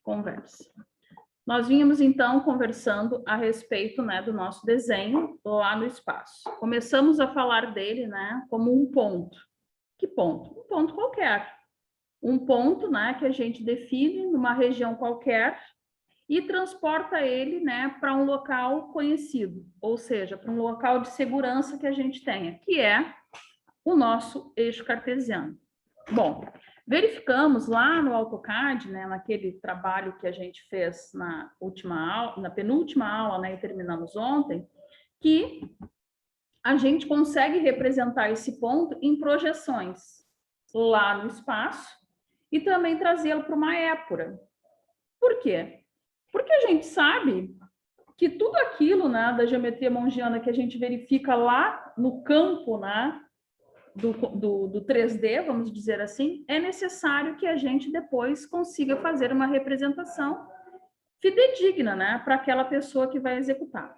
conversa. Nós vínhamos, então, conversando a respeito, né, do nosso desenho lá no espaço. Começamos a falar dele, né, como um ponto. Que ponto? Um ponto qualquer. Um ponto, né, que a gente define numa região qualquer e transporta ele, né, para um local conhecido, ou seja, para um local de segurança que a gente tenha, que é o nosso eixo cartesiano. Bom, verificamos lá no AutoCAD, né, naquele trabalho que a gente fez na última aula, na penúltima aula, né, e terminamos ontem, que a gente consegue representar esse ponto em projeções lá no espaço e também trazê-lo para uma épura. Por quê? Porque a gente sabe que tudo aquilo, né, da geometria mongiana que a gente verifica lá no campo, né, do 3D, vamos dizer assim, é necessário que a gente depois consiga fazer uma representação fidedigna, né, para aquela pessoa que vai executar.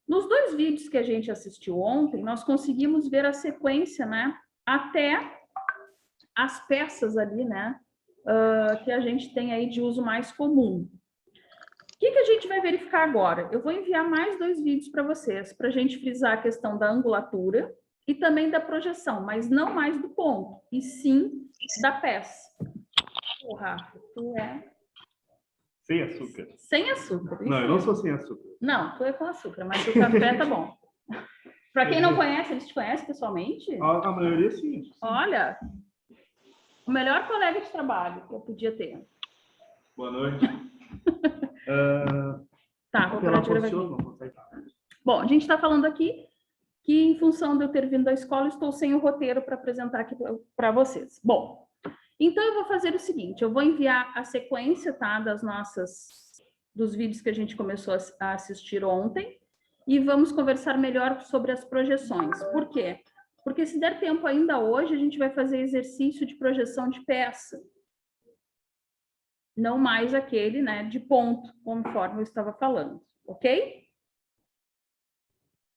Nos 2 vídeos que a gente assistiu ontem, nós conseguimos ver a sequência, né, até as peças ali, né, que a gente tem aí de uso mais comum. O que a gente vai verificar agora? Eu vou enviar mais 2 vídeos para vocês, para a gente frisar a questão da angulatura e também da projeção, mas não mais do ponto, e sim da peça. Ô, Rafa, tu é... Sem açúcar. Sem açúcar. Não, eu não sou sem açúcar. Não, tu é com açúcar, mas o café tá bom. Para quem não conhece, eles te conhecem pessoalmente? A maioria, sim. Olha, o melhor colega de trabalho que eu podia ter. Boa noite. Tá, vou parar de gravar aqui. Bom, a gente está falando aqui que, em função de eu ter vindo da escola, estou sem o roteiro para apresentar aqui para vocês. Bom, então eu vou fazer o seguinte, eu vou enviar a sequência, tá, dos vídeos que a gente começou a assistir ontem e vamos conversar melhor sobre as projeções. Por quê? Porque se der tempo ainda hoje, a gente vai fazer exercício de projeção de peça. Não mais aquele, né, de ponto, conforme eu estava falando, ok?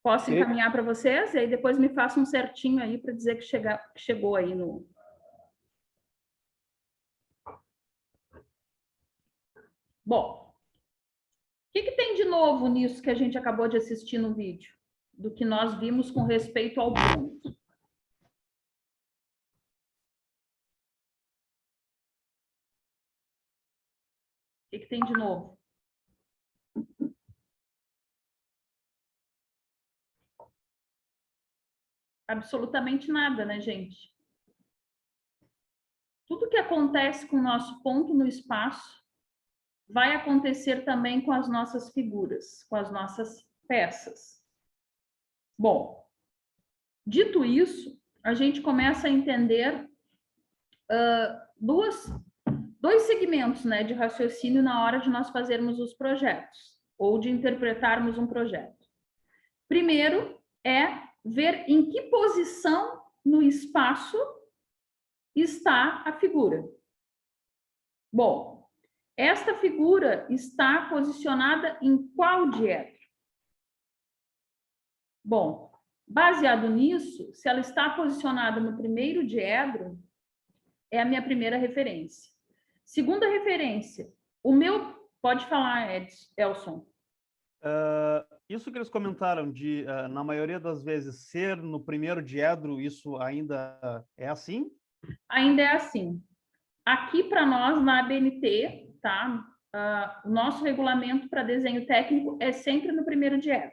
Posso encaminhar para vocês? E aí depois me façam um certinho aí para dizer que chegou aí no... Bom, o que tem de novo nisso que a gente acabou de assistir no vídeo? Do que nós vimos com respeito ao ponto? O que tem de novo? Absolutamente nada, né, gente? Tudo que acontece com o nosso ponto no espaço vai acontecer também com as nossas figuras, com as nossas peças. Bom, dito isso, a gente começa a entender dois segmentos, né, de raciocínio na hora de nós fazermos os projetos, ou de interpretarmos um projeto. Primeiro é ver em que posição no espaço está a figura. Bom, esta figura está posicionada em qual diedro? Bom, baseado nisso, se ela está posicionada no primeiro diedro, é a minha primeira referência. Segunda referência, o meu... Pode falar, Elson. Isso que eles comentaram de, na maioria das vezes, ser no primeiro diedro, isso ainda é assim? Ainda é assim. Aqui para nós, na ABNT, tá? O nosso regulamento para desenho técnico é sempre no primeiro diedro.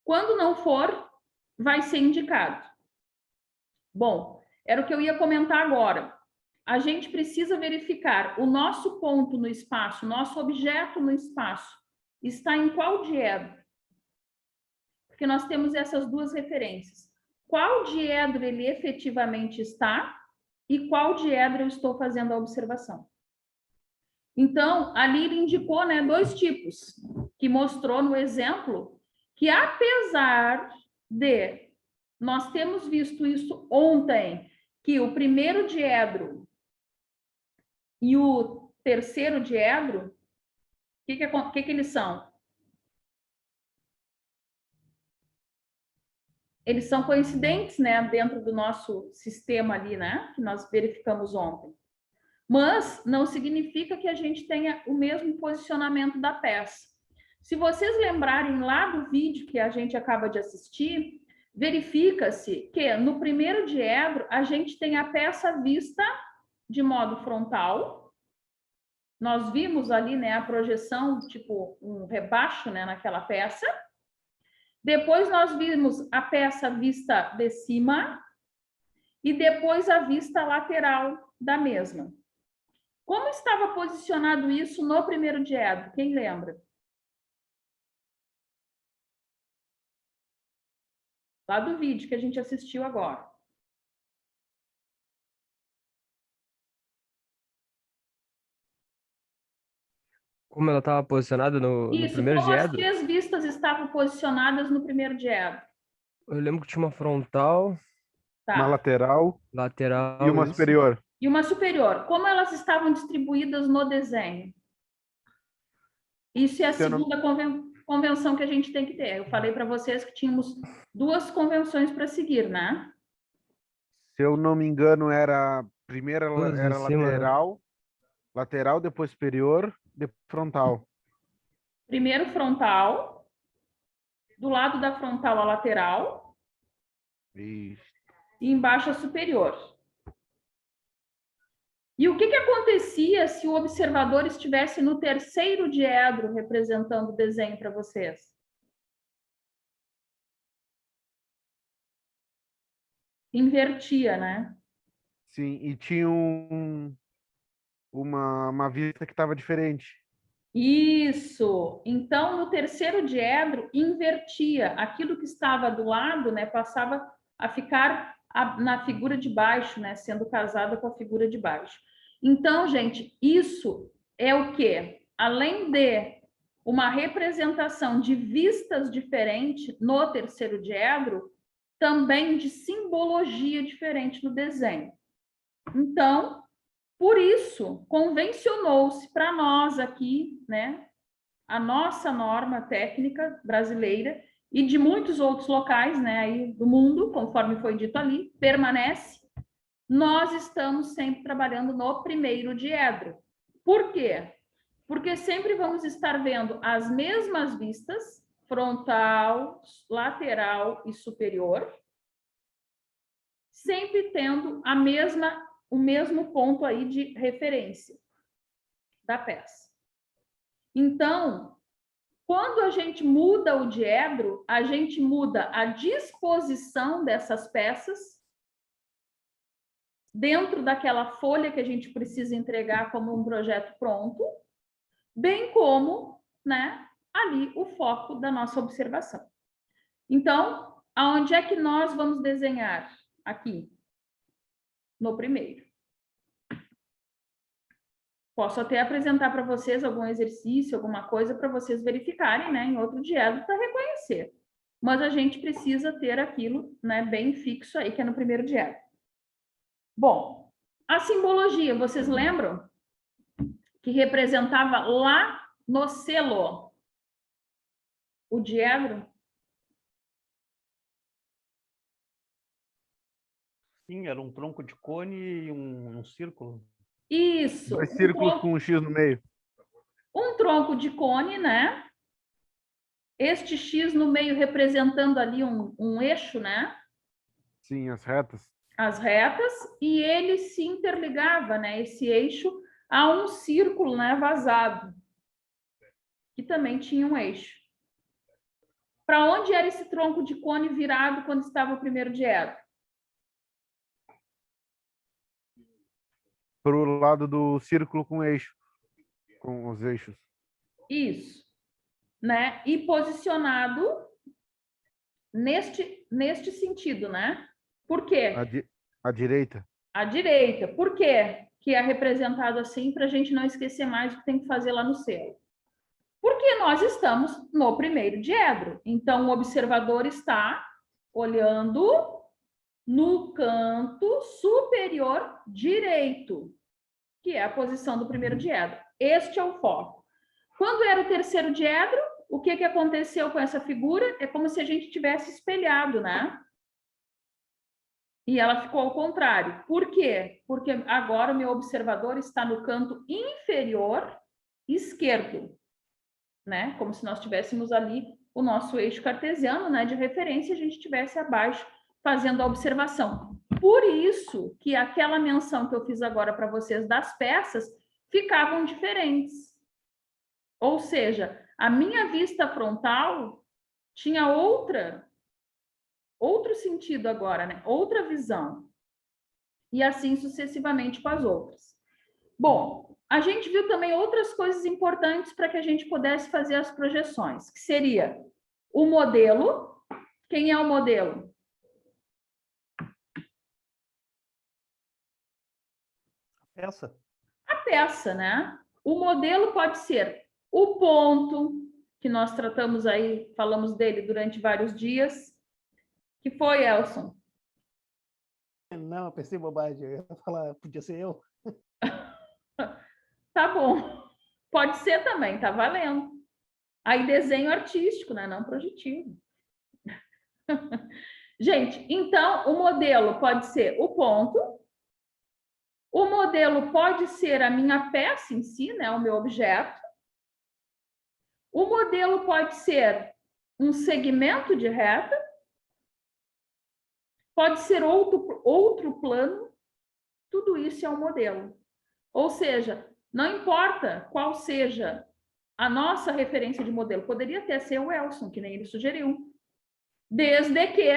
Quando não for, vai ser indicado. Bom, era o que eu ia comentar agora. A gente precisa verificar o nosso ponto no espaço, nosso objeto no espaço, está em qual diedro? Porque nós temos essas 2 referências. Qual diedro ele efetivamente está e qual diedro eu estou fazendo a observação. Então, ali ele indicou, né, 2 tipos, que mostrou no exemplo que, apesar de nós termos visto isso ontem, que o primeiro diedro e o terceiro diedro, o que eles são? Eles são coincidentes, né, dentro do nosso sistema ali, né, que nós verificamos ontem. Mas não significa que a gente tenha o mesmo posicionamento da peça. Se vocês lembrarem lá do vídeo que a gente acaba de assistir, verifica-se que no primeiro diedro a gente tem a peça vista de modo frontal. Nós vimos ali, né, a projeção, tipo um rebaixo, né, naquela peça. Depois nós vimos a peça vista de cima e depois a vista lateral da mesma. Como estava posicionado isso no primeiro diedro? Quem lembra? Lá do vídeo que a gente assistiu agora. Como ela estava posicionada no Isso, primeiro como as diedro? 3 vistas estavam posicionadas no primeiro diedro? Eu lembro que tinha uma frontal, Uma Tá. lateral e lateral, uma isso. superior. E uma superior. Como elas estavam distribuídas no desenho? Isso é a Se eu não- segunda convenção que a gente tem que ter. Eu falei para vocês que tínhamos 2 convenções para seguir, né? Se eu não me engano, era primeiro Todas em era cima, né? lateral, depois superior, depois frontal. Primeiro frontal, do lado da frontal a lateral E e embaixo a superior. E o que acontecia se o observador estivesse no terceiro diedro representando o desenho para vocês? Invertia, né? sim, e tinha uma vista que estava diferente. Isso. Então, no terceiro diedro, invertia. Aquilo que estava do lado, né, passava a ficar na figura de baixo, né, sendo casada com a figura de baixo. Então, gente, isso é o quê? Além de uma representação de vistas diferentes no terceiro diedro, também de simbologia diferente no desenho. Então, por isso, convencionou-se para nós aqui, né, a nossa norma técnica brasileira e de muitos outros locais, né, aí do mundo, conforme foi dito ali, permanece. Nós estamos sempre trabalhando no primeiro diedro. Por quê? Porque sempre vamos estar vendo as mesmas vistas, frontal, lateral e superior, sempre tendo o mesmo ponto aí de referência da peça. Então, quando a gente muda o diedro, a gente muda a disposição dessas peças dentro daquela folha que a gente precisa entregar como um projeto pronto, bem como, né, ali o foco da nossa observação. Então, aonde é que nós vamos desenhar? Aqui, no primeiro. Posso até apresentar para vocês algum exercício, alguma coisa para vocês verificarem, né, em outro diedro para reconhecer. Mas a gente precisa ter aquilo, né, bem fixo aí, que é no primeiro diedro. Bom, a simbologia, vocês lembram? Que representava lá no selo o diedro? Sim, era um tronco de cone e um círculo. Isso, 2 círculos com um X no meio. um tronco de cone, né? Este X no meio representando ali um eixo, né? Sim, as retas. As retas, e ele se interligava, né? Esse eixo a um círculo, né? Vazado, que também tinha um eixo. Para onde era esse tronco de cone virado quando estava o primeiro diedro? Para o lado do círculo com eixo, com os eixos. Isso, né? E posicionado neste sentido, né? Por quê? À direita. À direita. Por quê que é representado assim para a gente não esquecer mais o que tem que fazer lá no selo? Porque nós estamos no primeiro diedro. Então, o observador está olhando no canto superior direito, que é a posição do primeiro diedro. Este é o foco. Quando era o terceiro diedro, o que aconteceu com essa figura? É como se a gente tivesse espelhado, né? E ela ficou ao contrário. Por quê? Porque agora o meu observador está no canto inferior esquerdo, né? Como se nós tivéssemos ali o nosso eixo cartesiano, né, de referência, a gente estivesse abaixo fazendo a observação. Por isso que aquela menção que eu fiz agora para vocês das peças ficavam diferentes. Ou seja, a minha vista frontal tinha outro sentido agora, né? Outra visão. E assim sucessivamente com as outras. Bom, a gente viu também outras coisas importantes para que a gente pudesse fazer as projeções, que seria o modelo. Quem é o modelo? Essa. A peça, né? O modelo pode ser o ponto, que nós tratamos aí, falamos dele durante vários dias, que foi, Elson? Não, eu pensei bobagem. Eu ia falar, podia ser eu. Tá bom. Pode ser também, tá valendo. Aí desenho artístico, né? Não projetivo. Gente, então o modelo pode ser o ponto, o modelo pode ser a minha peça em si, né? O meu objeto. O modelo pode ser um segmento de reta, pode ser outro plano, tudo isso é um modelo. Ou seja, não importa qual seja a nossa referência de modelo, poderia até ser o Elson, que nem ele sugeriu, desde que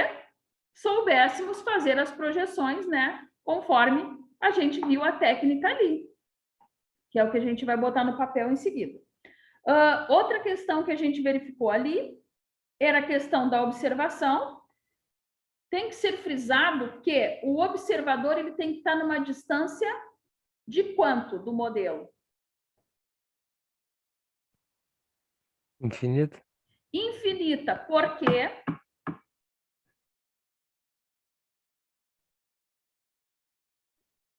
soubéssemos fazer as projeções, né, conforme a gente viu a técnica ali, que é o que a gente vai botar no papel em seguida. Outra questão que a gente verificou ali era a questão da observação. Tem que ser frisado que o observador ele tem que estar numa distância de quanto do modelo? Infinito? Infinita. Por quê?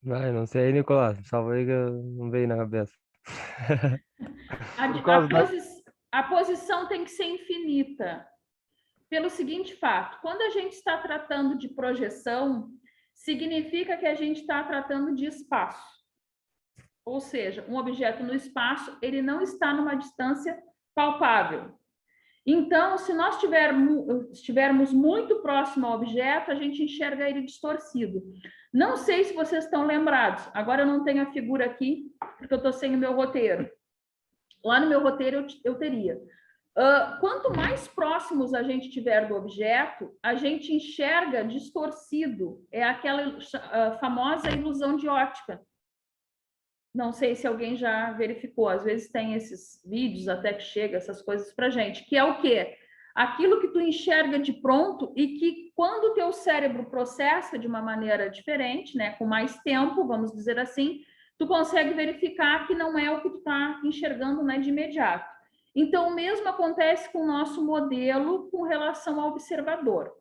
Vai, não sei, Nicolás. Salva aí que eu não veio na cabeça. Por causa da... A posição tem que ser infinita. Pelo seguinte fato, quando a gente está tratando de projeção, significa que a gente está tratando de espaço. Ou seja, um objeto no espaço, ele não está numa distância palpável. Então, se nós estivermos muito próximo ao objeto, a gente enxerga ele distorcido. Não sei se vocês estão lembrados. Agora eu não tenho a figura aqui, porque eu estou sem o meu roteiro. Lá no meu roteiro eu teria. Quanto mais próximos a gente tiver do objeto, a gente enxerga distorcido. É aquela famosa ilusão de ótica. Não sei se alguém já verificou. Às vezes tem esses vídeos até que chega essas coisas para gente. Que é o quê? Aquilo que tu enxerga de pronto e que quando o teu cérebro processa de uma maneira diferente, né, com mais tempo, vamos dizer assim, tu consegue verificar que não é o que tu está enxergando, né, de imediato. Então, o mesmo acontece com o nosso modelo com relação ao observador.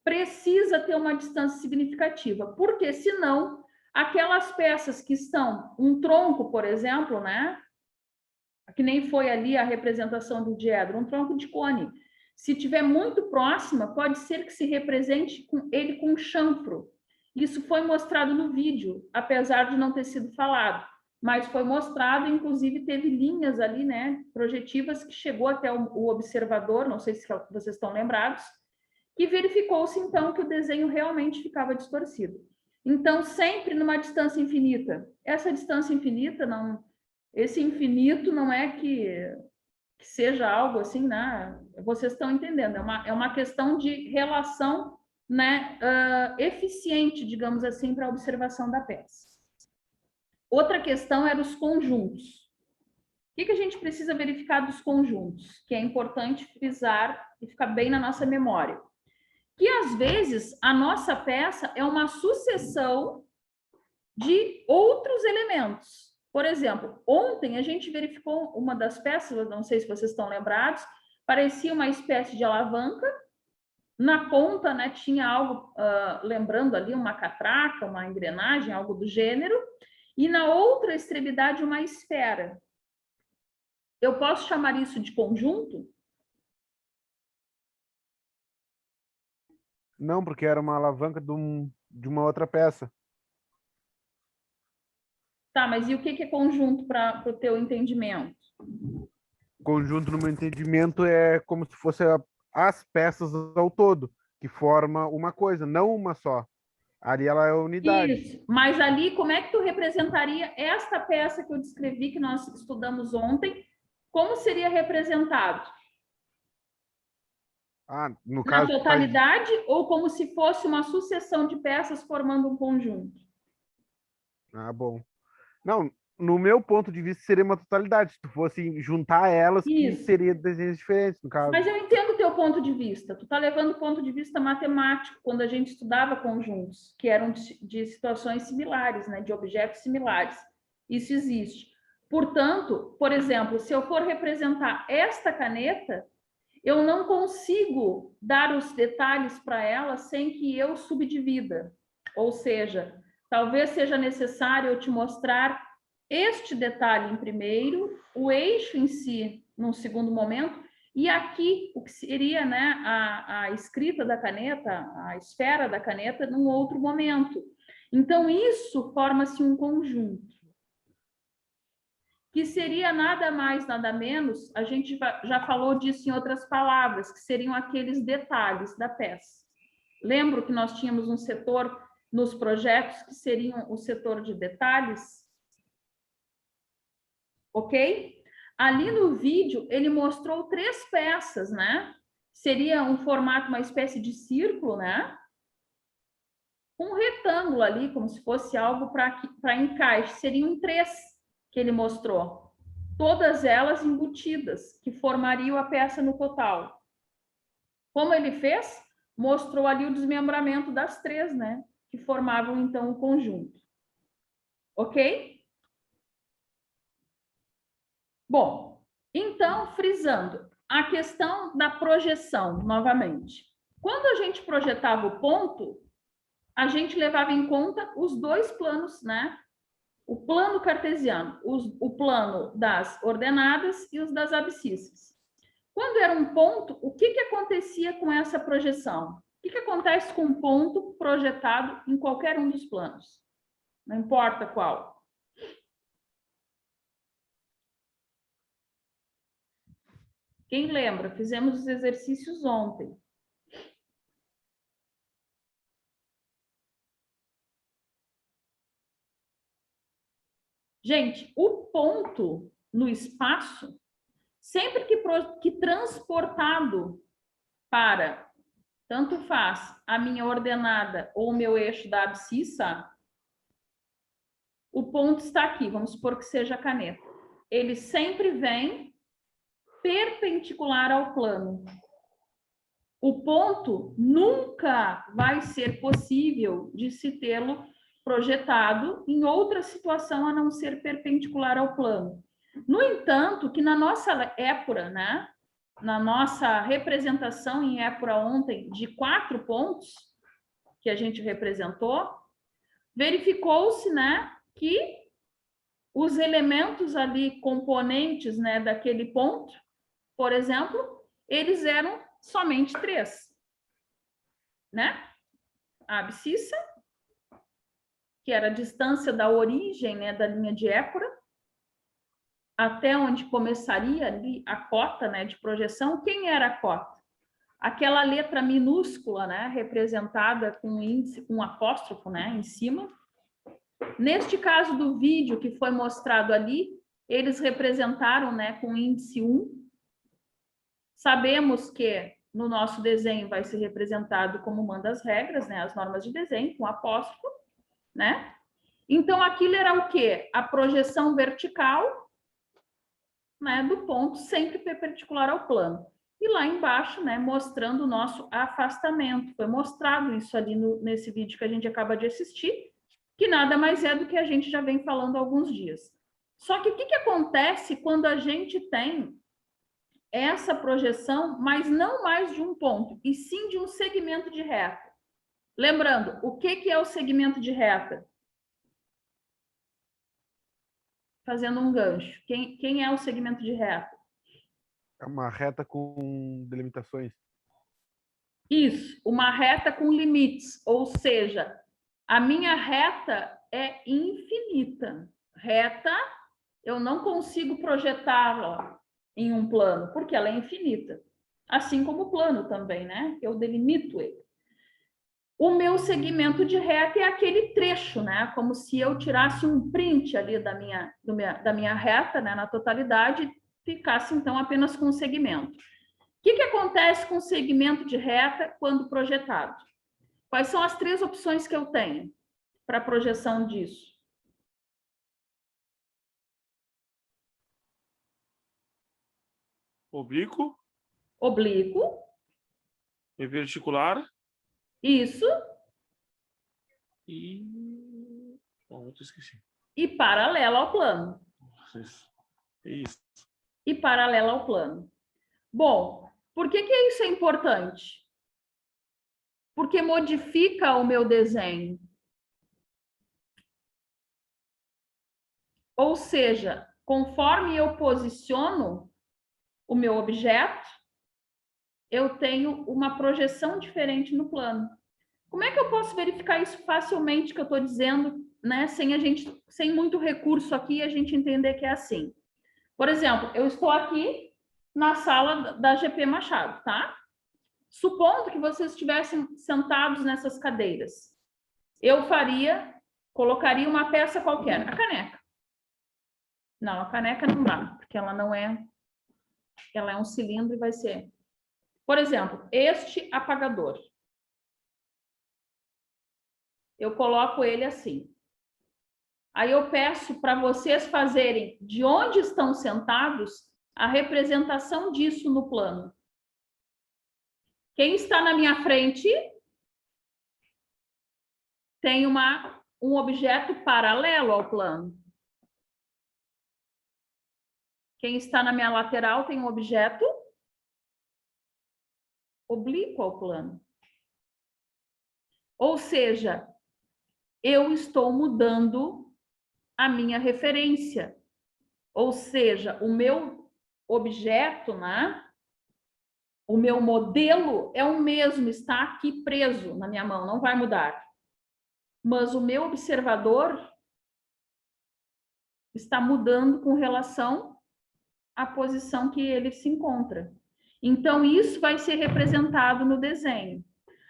Precisa ter uma distância significativa, porque senão aquelas peças que estão um tronco, por exemplo, né? Que nem foi ali a representação do diedro, um tronco de cone. Se tiver muito próxima, pode ser que se represente ele com chanfro. Isso foi mostrado no vídeo, apesar de não ter sido falado, mas foi mostrado, inclusive teve linhas ali, né, projetivas que chegou até o observador, não sei se vocês estão lembrados, que verificou-se então que o desenho realmente ficava distorcido. Então, sempre numa distância infinita. Essa distância infinita, não, esse infinito não é que seja algo assim, né? Vocês estão entendendo, é uma questão de relação, né, eficiente, digamos assim, para a observação da peça. Outra questão era os conjuntos. O que a gente precisa verificar dos conjuntos? Que é importante frisar e ficar bem na nossa memória. Que às vezes a nossa peça é uma sucessão de outros elementos. Por exemplo, ontem a gente verificou uma das peças, não sei se vocês estão lembrados, parecia uma espécie de alavanca. Na ponta, né, tinha algo, lembrando ali uma catraca, uma engrenagem, algo do gênero, e na outra extremidade uma esfera. Eu posso chamar isso de conjunto? Não, porque era uma alavanca de um de uma outra peça. Tá, mas e o que é conjunto para o teu entendimento? Conjunto, no meu entendimento, é como se fosse as peças ao todo, que forma uma coisa, não uma só. Ali ela é a unidade. Isso, mas ali como é que tu representaria esta peça que eu descrevi, que nós estudamos ontem, como seria representado? No Na caso, totalidade ou como se fosse uma sucessão de peças formando um conjunto? bom. Não, no meu ponto de vista, seria uma totalidade. Se tu fosse juntar elas, que Isso. seria desenhos diferentes, no caso. Mas eu entendo o teu ponto de vista. Tu está levando o ponto de vista matemático, quando a gente estudava conjuntos, que eram de situações similares, né, de objetos similares. Isso existe. Portanto, por exemplo, se eu for representar esta caneta, eu não consigo dar os detalhes para ela sem que eu subdivida. Ou seja, talvez seja necessário eu te mostrar este detalhe em primeiro, o eixo em si num segundo momento, e aqui o que seria, né, a escrita da caneta, a esfera da caneta, num outro momento. Então, isso forma-se um conjunto, que seria nada mais, nada menos, a gente já falou disso em outras palavras, que seriam aqueles detalhes da peça. Lembro que nós tínhamos um setor nos projetos que seriam o setor de detalhes? Ok? Ali no vídeo, ele mostrou 3 peças, né? Seria um formato, uma espécie de círculo, né? Um retângulo ali, como se fosse algo para encaixe. Seriam 3 que ele mostrou. Todas elas embutidas, que formariam a peça no total. Como ele fez? Mostrou ali o desmembramento das 3, né? Que formavam, então, o conjunto. Ok? Bom, então, frisando, a questão da projeção, novamente. Quando a gente projetava o ponto, a gente levava em conta os 2 planos, né? O plano cartesiano, o plano das ordenadas e os das abscissas. Quando era um ponto, o que acontecia com essa projeção? O que acontece com um ponto projetado em qualquer um dos planos? Não importa qual. Quem lembra? Fizemos os exercícios ontem. Gente, o ponto no espaço, sempre que transportado para, tanto faz, a minha ordenada ou o meu eixo da abscissa, o ponto está aqui, vamos supor que seja a caneta. Ele sempre vem perpendicular ao plano. O ponto nunca vai ser possível de se tê-lo projetado em outra situação a não ser perpendicular ao plano. No entanto, que na nossa épura, né, na nossa representação em épura ontem de 4 pontos que a gente representou, verificou-se, né, que os elementos ali, componentes, né, daquele ponto, por exemplo, eles eram somente 3, né? A abscissa, que era a distância da origem, né, da linha de épura, até onde começaria ali a cota, né, de projeção. Quem era a cota? Aquela letra minúscula, né, representada com índice, com um apóstrofo, né, em cima. Neste caso do vídeo que foi mostrado ali, eles representaram, né, com índice 1. Sabemos que no nosso desenho vai ser representado como manda as regras, né, as normas de desenho, com apóstrofo, né? Então, aquilo era o quê? A projeção vertical, né, do ponto sempre perpendicular ao plano. E lá embaixo, né, mostrando o nosso afastamento. Foi mostrado isso ali nesse vídeo que a gente acaba de assistir, que nada mais é do que a gente já vem falando há alguns dias. Só que o que acontece quando a gente tem essa projeção, mas não mais de um ponto, e sim de um segmento de reta? Lembrando, o que é o segmento de reta? Fazendo um gancho. Quem é o segmento de reta? É uma reta com delimitações. Isso, uma reta com limites, ou seja, A minha reta é infinita. Reta, eu não consigo projetá-la em um plano, porque ela é infinita. Assim como o plano também, né? Eu delimito ele. O meu segmento de reta é aquele trecho, né? Como se eu tirasse um print ali da minha reta, né? Na totalidade, ficasse então apenas com o segmento. O que acontece com o segmento de reta quando projetado? Quais são as 3 opções que eu tenho para projeção disso? Oblíquo Oblíquo, e verticular isso, e... Bom, eu esqueci. e paralelo ao plano. Isso. Isso. E paralelo ao plano. Bom, por que isso é importante? Porque modifica o meu desenho. Ou seja, conforme eu posiciono o meu objeto, eu tenho uma projeção diferente no plano. Como é que eu posso verificar isso facilmente que eu estou dizendo, né? Sem muito recurso aqui, a gente entender que é assim. Por exemplo, eu estou aqui na sala da GP Machado, tá? Supondo que vocês estivessem sentados nessas cadeiras, eu colocaria uma peça qualquer, a caneca. Não, a caneca não dá, porque ela é um cilindro e vai ser. Por exemplo, este apagador. Eu coloco ele assim. Aí eu peço para vocês fazerem de onde estão sentados a representação disso no plano. Quem está na minha frente tem um objeto paralelo ao plano. Quem está na minha lateral tem um objeto oblíquo ao plano. Ou seja, eu estou mudando a minha referência. Ou seja, o meu objeto, né? O meu modelo é o mesmo, está aqui preso na minha mão, não vai mudar. Mas o meu observador está mudando com relação à posição que ele se encontra. Então, isso vai ser representado no desenho.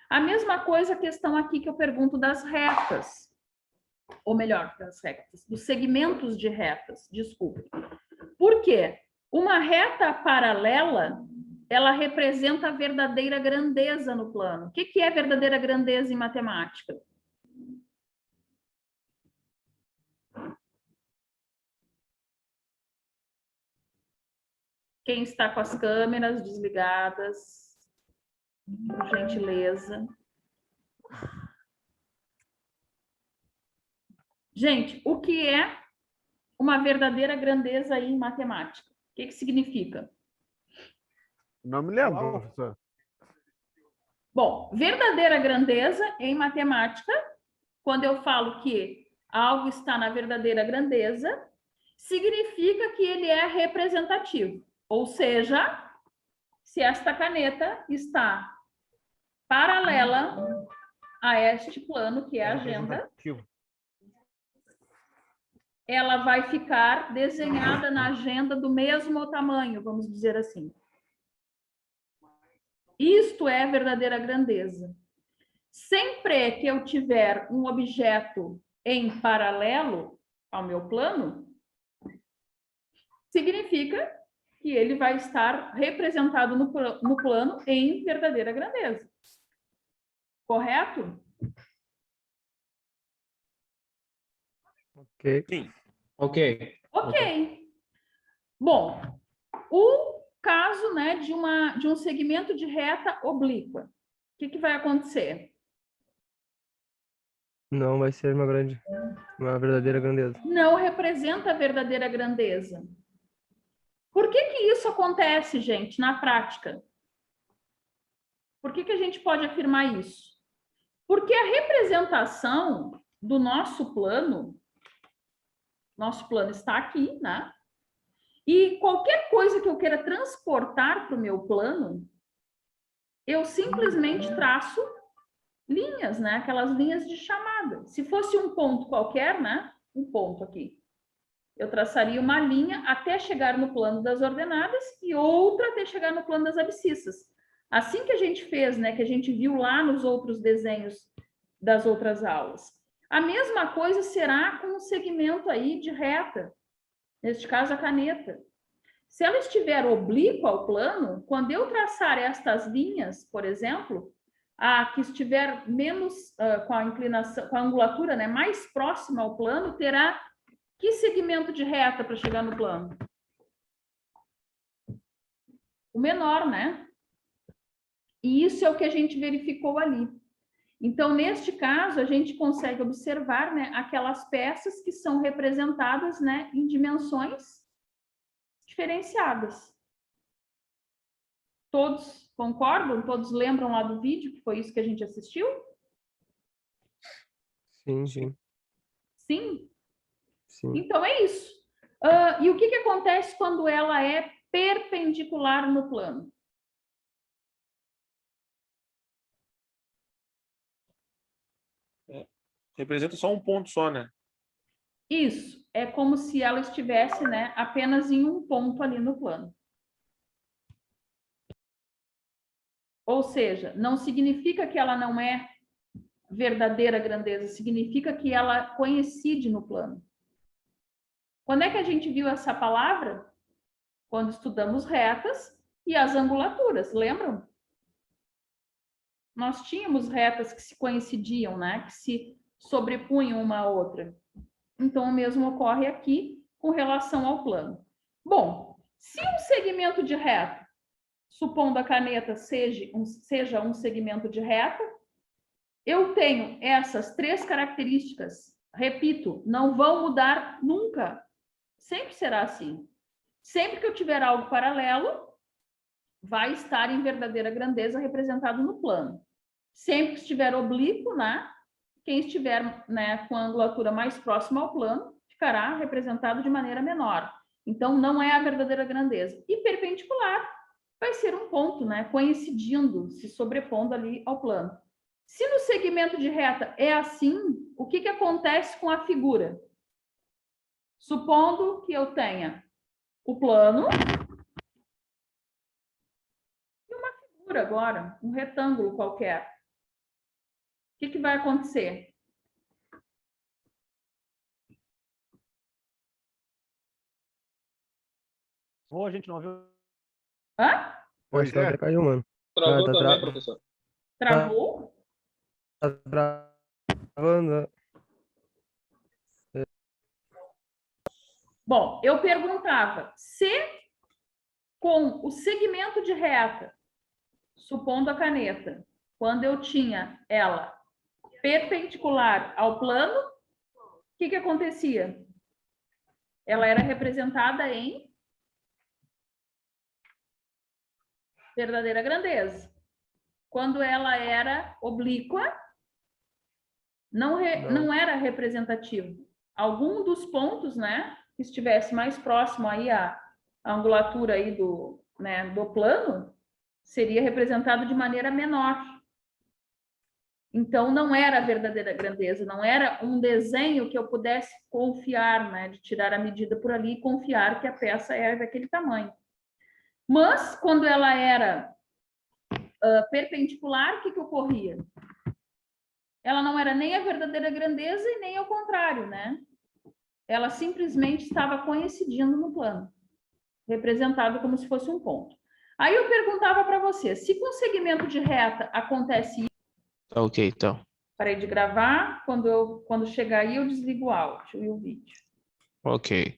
A mesma coisa a questão aqui que eu pergunto das retas. Ou melhor, das retas, dos segmentos de retas, desculpe. Por quê? Uma reta paralela, ela representa a verdadeira grandeza no plano. O que é verdadeira grandeza em matemática? Quem está com as câmeras desligadas, por gentileza. Gente, o que é uma verdadeira grandeza aí em matemática? O que significa? Não me lembro, professor. Bom, verdadeira grandeza em matemática, quando eu falo que algo está na verdadeira grandeza, significa que ele é representativo. Ou seja, se esta caneta está paralela a este plano, que é a agenda, ela vai ficar desenhada na agenda do mesmo tamanho, vamos dizer assim. Isto é verdadeira grandeza. Sempre que eu tiver um objeto em paralelo ao meu plano, significa que ele vai estar representado no plano em verdadeira grandeza. Correto? Ok. Sim. Ok. Ok. Bom, o caso, né, de um segmento de reta oblíqua. O que vai acontecer? Não vai ser uma verdadeira grandeza. Não representa a verdadeira grandeza. Por que isso acontece, gente, na prática? Por que a gente pode afirmar isso? Porque a representação do nosso plano está aqui, né? E qualquer coisa que eu queira transportar para o meu plano, eu simplesmente traço linhas, né? Aquelas linhas de chamada. Se fosse um ponto qualquer, né? Um ponto aqui. Eu traçaria uma linha até chegar no plano das ordenadas e outra até chegar no plano das abscissas. Assim que a gente fez, né? Que a gente viu lá nos outros desenhos das outras aulas. A mesma coisa será com um segmento aí de reta. Neste caso, a caneta. Se ela estiver oblíqua ao plano, quando eu traçar estas linhas, por exemplo, a que estiver menos com a inclinação, com a angulatura, né, mais próxima ao plano, terá que segmento de reta para chegar no plano? O menor, né? E isso é o que a gente verificou ali. Então, neste caso, a gente consegue observar, né, aquelas peças que são representadas, né, em dimensões diferenciadas. Todos concordam? Todos lembram lá do vídeo, que foi isso que a gente assistiu? Sim, sim, Sim? sim. Então, é isso. E o que acontece quando ela é perpendicular no plano? Representa só um ponto só, né? Isso. É como se ela estivesse, né, apenas em um ponto ali no plano. Ou seja, não significa que ela não é verdadeira grandeza, significa que ela coincide no plano. Quando é que a gente viu essa palavra? Quando estudamos retas e as angulaturas, lembram? Nós tínhamos retas que se coincidiam, né? Que se sobrepunham uma à outra. Então, o mesmo ocorre aqui com relação ao plano. Bom, se um segmento de reta, supondo a caneta seja um segmento de reta, eu tenho essas três características, repito, não vão mudar nunca. Sempre será assim. Sempre que eu tiver algo paralelo, vai estar em verdadeira grandeza representado no plano. Sempre que estiver oblíquo, né? Quem estiver, né, com a angulatura mais próxima ao plano, ficará representado de maneira menor. Então, não é a verdadeira grandeza. E perpendicular vai ser um ponto, né, coincidindo, se sobrepondo ali ao plano. Se no segmento de reta é assim, o que acontece com a figura? Supondo que eu tenha o plano e uma figura agora, um retângulo qualquer. O que vai acontecer? Ou a gente não viu. Hã? Acho que ela até caiu, mano. Travou tá também, professor. Travou? tá travando. Bom, eu perguntava, se com o segmento de reta, supondo a caneta, quando eu tinha ela perpendicular ao plano, o que acontecia? Ela era representada em verdadeira grandeza. Quando ela era oblíqua, não era representativo. Algum dos pontos, né, que estivesse mais próximo aí à angulatura aí do, né, do plano, seria representado de maneira menor. Então, não era a verdadeira grandeza, não era um desenho que eu pudesse confiar, né, de tirar a medida por ali e confiar que a peça é daquele tamanho. Mas, quando ela era perpendicular, o que ocorria? Ela não era nem a verdadeira grandeza e nem ao contrário, né? Ela simplesmente estava coincidindo no plano, representado como se fosse um ponto. Aí eu perguntava para você, se com segmento de reta acontece isso, Tá ok, então. parei de gravar, quando chegar aí eu desligo o áudio e o vídeo. Ok.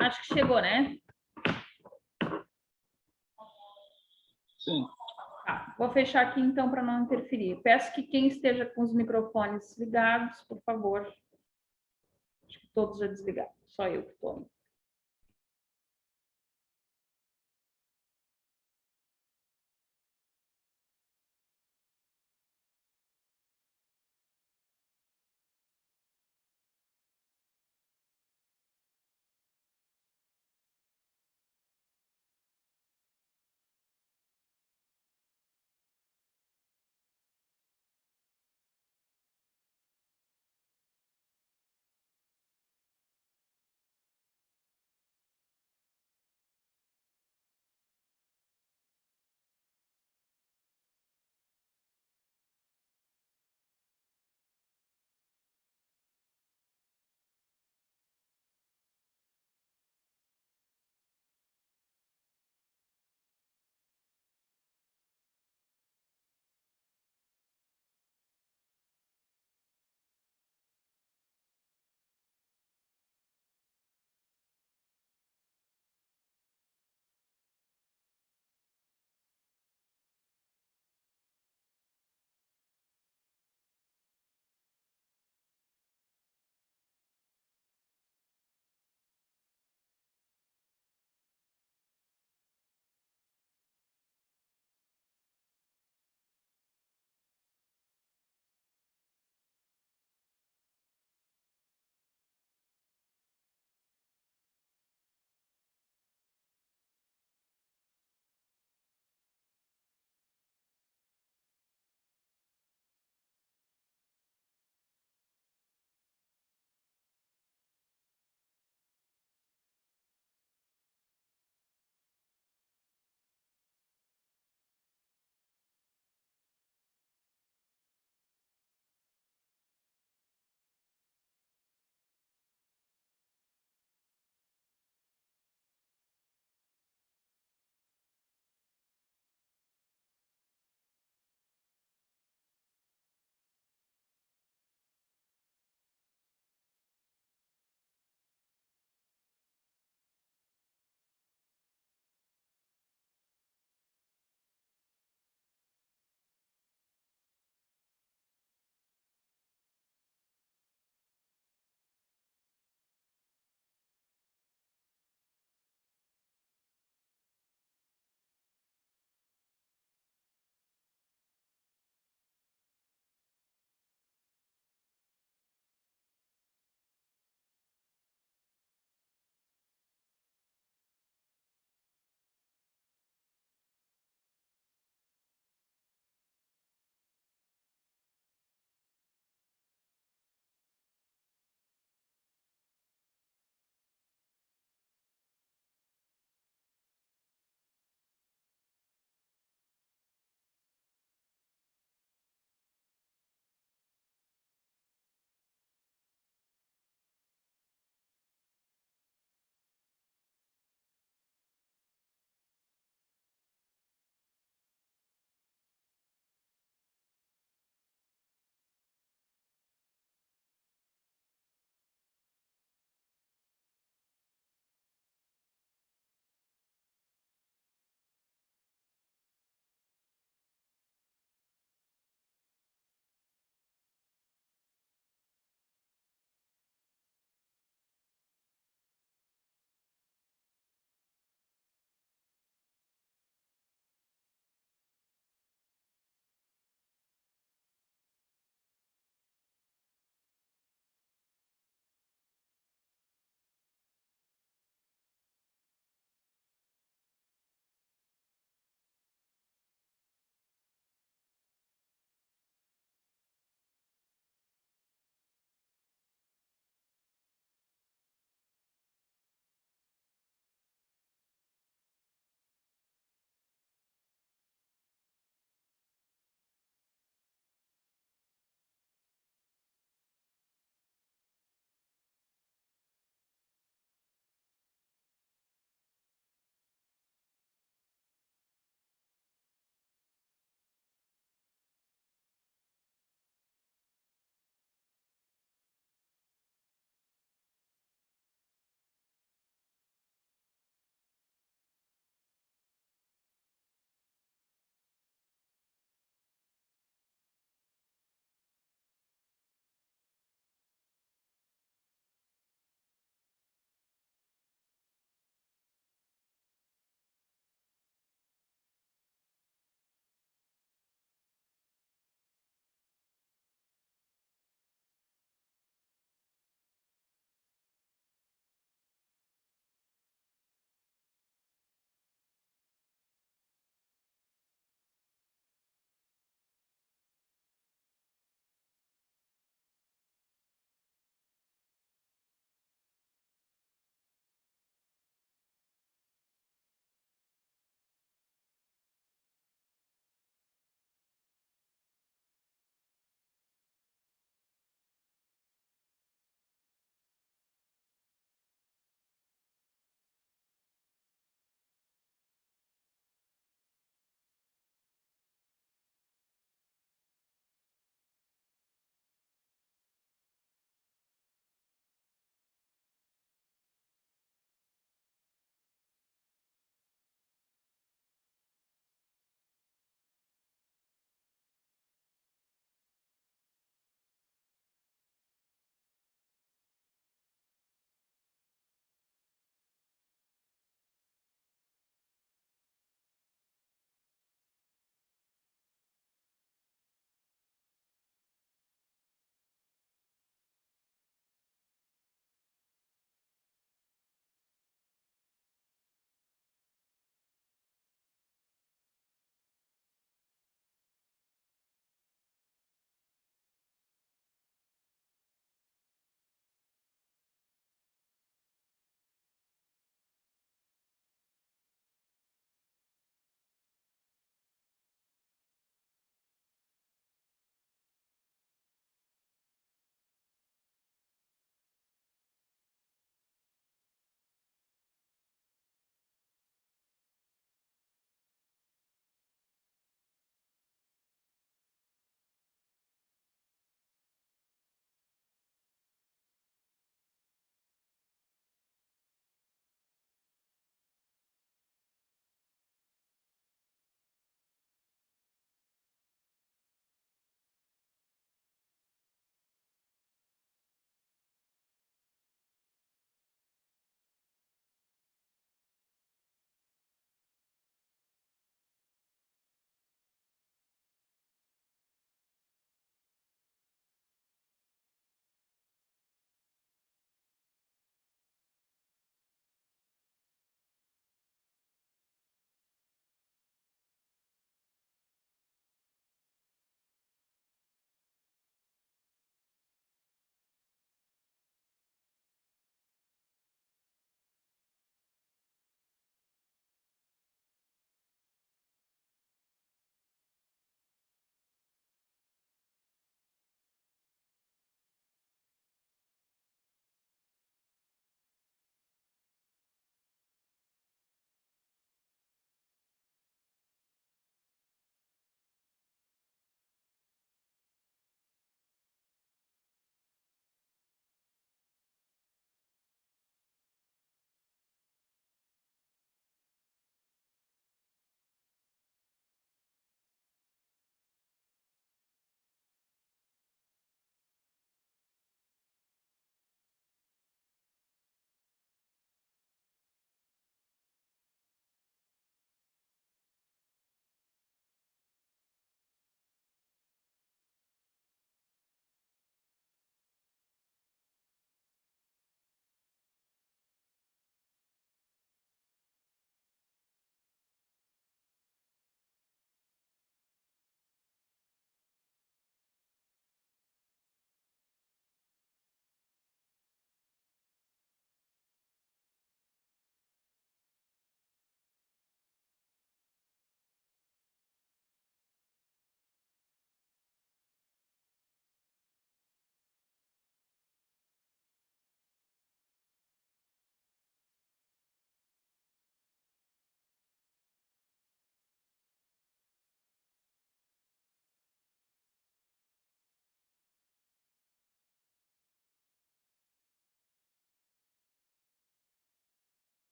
Acho que chegou, né? Sim. Tá, vou fechar aqui então para não interferir. Peço que quem esteja com os microfones ligados, por favor. Acho que todos já desligaram, só eu que estou.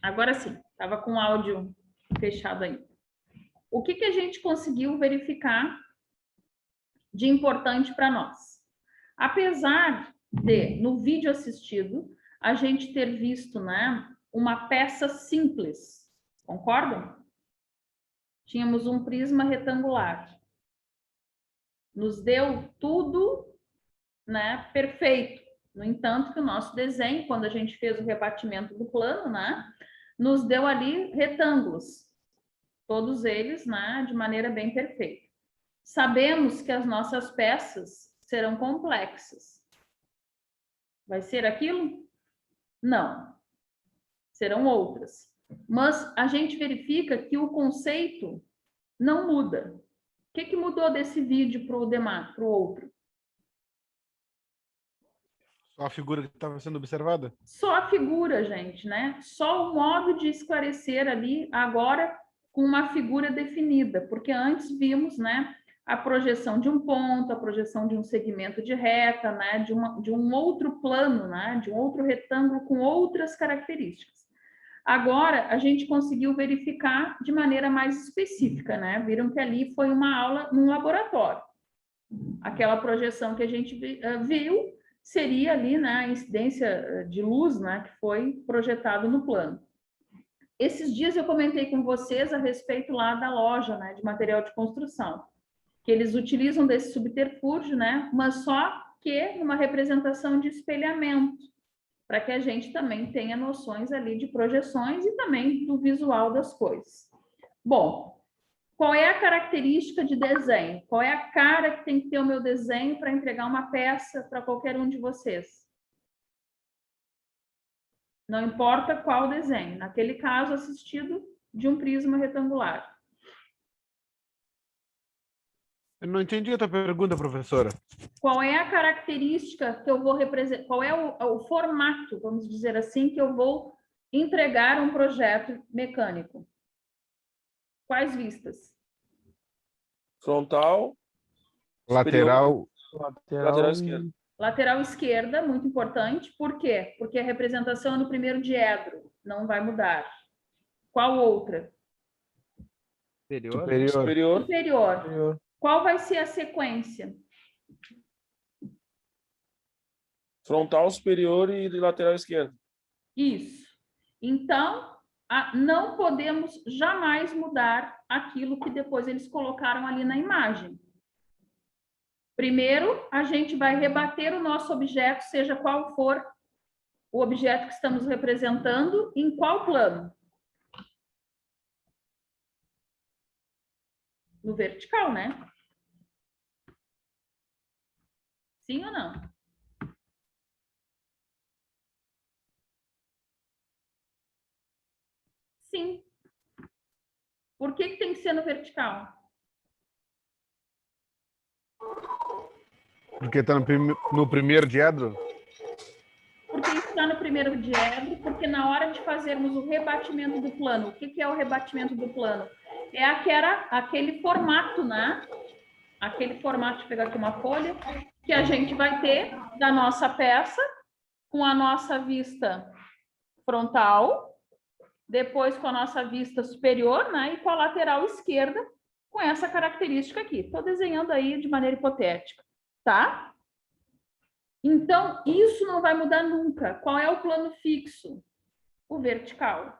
Agora sim, estava com o áudio fechado aí. O que a gente conseguiu verificar de importante para nós? Apesar de, no vídeo assistido, a gente ter visto, né, uma peça simples, concordam? Tínhamos um prisma retangular. Nos deu tudo, né, perfeito. No entanto, que o nosso desenho, quando a gente fez o rebatimento do plano, né, nos deu ali retângulos. Todos eles, né, de maneira bem perfeita. Sabemos que as nossas peças serão complexas. Vai ser aquilo? Não. Serão outras. Mas a gente verifica que o conceito não muda. O que mudou desse vídeo para o demais, para o outro? Só a figura que estava sendo observada? Só a figura, gente, né? Só o modo de esclarecer ali, agora com uma figura definida, porque antes vimos, né, a projeção de um ponto, a projeção de um segmento de reta, né, de um outro plano, né, de um outro retângulo com outras características. Agora, a gente conseguiu verificar de maneira mais específica, né? Viram que ali foi uma aula num laboratório. Aquela projeção que a gente viu seria ali, né, a incidência de luz, né, que foi projetado no plano. Esses dias eu comentei com vocês a respeito lá da loja, né, de material de construção, que eles utilizam desse subterfúgio, né, mas só que numa representação de espelhamento, para que a gente também tenha noções ali de projeções e também do visual das coisas. Bom, qual é a característica de desenho? Qual é a cara que tem que ter o meu desenho para entregar uma peça para qualquer um de vocês? Não importa qual desenho. Naquele caso, assistido de um prisma retangular. Eu não entendi a tua pergunta, professora. Qual é a característica que eu vou representar? Qual é o formato, vamos dizer assim, que eu vou entregar um projeto mecânico? Quais vistas? Frontal, Lateral, lateral esquerda. Lateral esquerda, muito importante. Por quê? Porque a representação é no primeiro diedro, não vai mudar. Qual outra? superior. Superior. Qual vai ser a sequência? Frontal, superior e lateral esquerda. Isso. Então, não podemos jamais mudar aquilo que depois eles colocaram ali na imagem. Primeiro, a gente vai rebater o nosso objeto, seja qual for o objeto que estamos representando, em qual plano? No vertical, né? Sim ou não? Sim. Por que tem que ser no vertical? Porque está no primeiro diedro? Porque está no primeiro diedro, porque na hora de fazermos o rebatimento do plano, o que é o rebatimento do plano? É aquele formato, né? Aquele formato, deixa eu pegar aqui uma folha, que a gente vai ter da nossa peça, com a nossa vista frontal, depois com a nossa vista superior, né? E com a lateral esquerda, com essa característica aqui. Estou desenhando aí de maneira hipotética, tá? Então, isso não vai mudar nunca. Qual é o plano fixo? O vertical.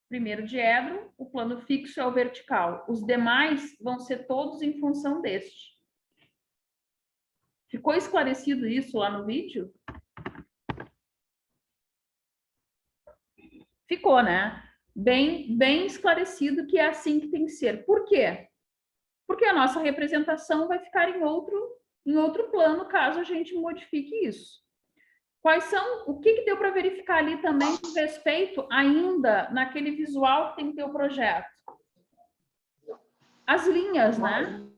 Primeiro diedro, o plano fixo é o vertical. Os demais vão ser todos em função deste. Ficou esclarecido isso lá no vídeo? Ficou, né? Bem esclarecido que é assim que tem que ser. Por quê? Porque a nossa representação vai ficar em outro plano, caso a gente modifique isso. Quais são, o que deu para verificar ali também com respeito ainda naquele visual que tem que ter o projeto? As linhas, né?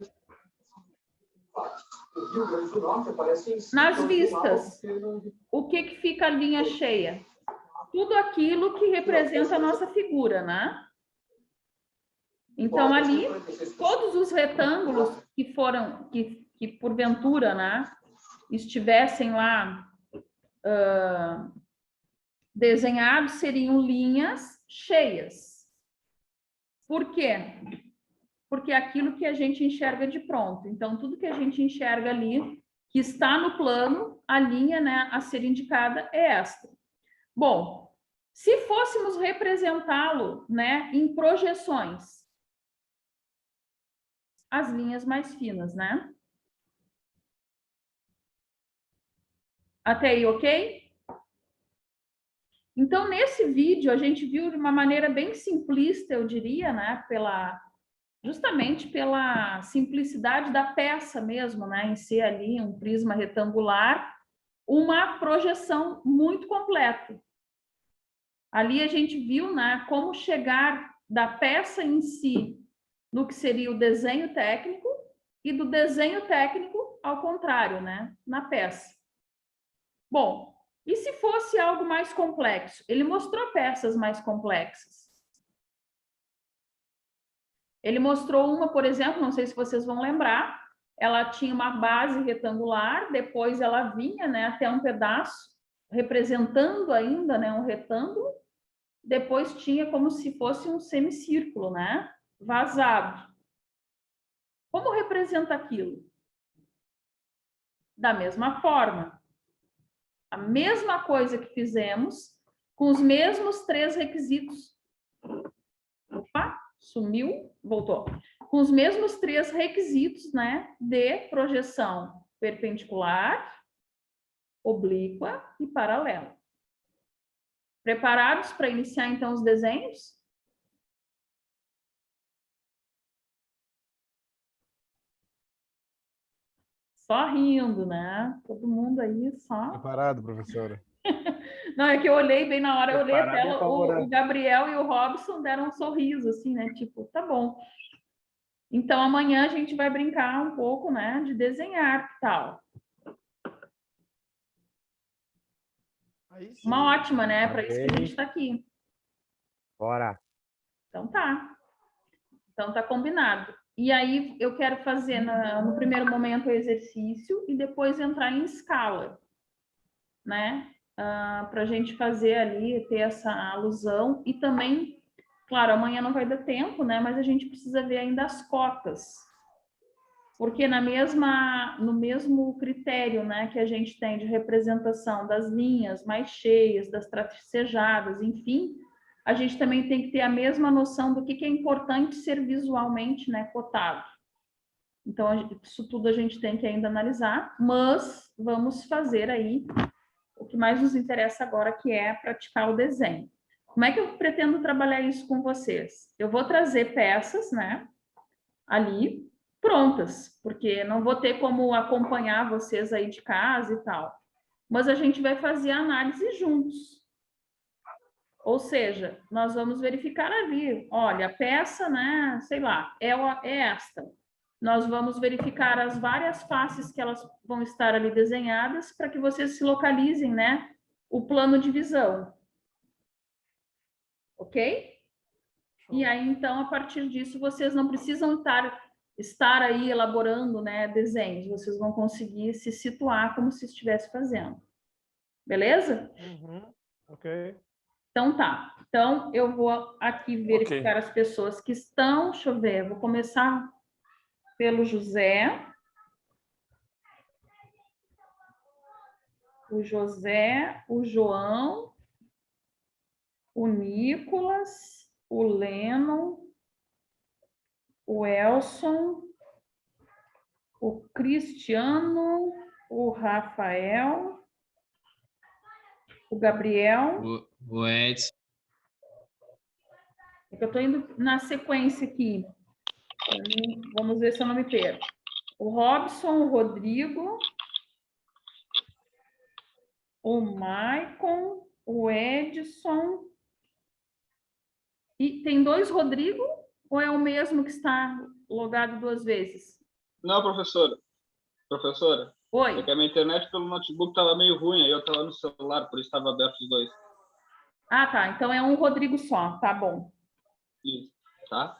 Nas vistas, o que fica a linha cheia? Tudo aquilo que representa a nossa figura, né? Então, ali, todos os retângulos que foram, que porventura, né, estivessem lá desenhados seriam linhas cheias. Por quê? Porque é aquilo que a gente enxerga de pronto. Então, tudo que a gente enxerga ali, que está no plano, a linha, né, a ser indicada é esta. Bom, se fôssemos representá-lo, né, em projeções, as linhas mais finas, né? Até aí, ok? Então, nesse vídeo, a gente viu de uma maneira bem simplista, eu diria, né, justamente pela simplicidade da peça mesmo, né, em ser ali um prisma retangular, uma projeção muito completa. Ali a gente viu, né, como chegar da peça em si no que seria o desenho técnico e do desenho técnico ao contrário, né, na peça. Bom, e se fosse algo mais complexo? Ele mostrou peças mais complexas. Ele mostrou uma, por exemplo, não sei se vocês vão lembrar, ela tinha uma base retangular, depois ela vinha, né, até um pedaço, representando ainda, né, um retângulo, depois tinha como se fosse um semicírculo, né, vazado. Como representa aquilo? Da mesma forma. A mesma coisa que fizemos, com os mesmos 3 requisitos. Opa, sumiu, voltou. Com os mesmos 3 requisitos, né, de projeção perpendicular, oblíqua e paralela. Preparados para iniciar, então, os desenhos? Só rindo, né? Todo mundo aí só... Preparado, professora? Não, é que eu olhei bem na hora, eu olhei a Preparado e tela, o Gabriel e o Robson deram um sorriso, assim, né? Tipo, tá bom. Então, amanhã a gente vai brincar um pouco, né? De desenhar, que tal? Uma ótima, né? Para isso que a gente está aqui. Bora. Então, tá. Então, tá combinado. E aí, eu quero fazer no primeiro momento o exercício e depois entrar em escala, né? Para a gente fazer ali, ter essa alusão. E também, claro, amanhã não vai dar tempo, né? Mas a gente precisa ver ainda as cotas. Porque no mesmo critério, né, que a gente tem de representação das linhas mais cheias, das tracejadas, enfim, a gente também tem que ter a mesma noção do que é importante ser visualmente, né, cotado. Então, isso tudo a gente tem que ainda analisar, mas vamos fazer aí o que mais nos interessa agora, que é praticar o desenho. Como é que eu pretendo trabalhar isso com vocês? Eu vou trazer peças, né, ali, prontas, porque não vou ter como acompanhar vocês aí de casa e tal. Mas a gente vai fazer a análise juntos. Ou seja, nós vamos verificar ali, olha, a peça, né, sei lá, é esta. Nós vamos verificar as várias faces que elas vão estar ali desenhadas para que vocês se localizem, né, o plano de visão. Ok? E aí, então, a partir disso, vocês não precisam estar aí elaborando, né, desenhos. Vocês vão conseguir se situar como se estivesse fazendo. Beleza? Ok. Então, tá. Então, eu vou aqui verificar as pessoas que estão. Deixa eu ver, eu vou começar pelo José. O José, o João, o Nicolas, o Lennon, o Elson, o Cristiano, o Rafael, o Gabriel. O Edson. É que eu estou indo na sequência aqui. Vamos ver se eu não me perco. O Robson, o Rodrigo, o Maicon, o Edson. E tem 2 Rodrigo ou é o mesmo que está logado 2 vezes? Não, professora. Professora, Oi. é que a minha internet pelo notebook estava meio ruim, aí eu estava no celular, por isso estava aberto os 2. Ah, tá. Então é um Rodrigo só. Tá bom. Isso, tá?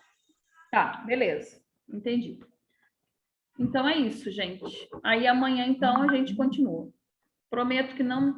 Tá, beleza. Entendi. Então é isso, gente. Aí amanhã, então, a gente continua. Prometo que não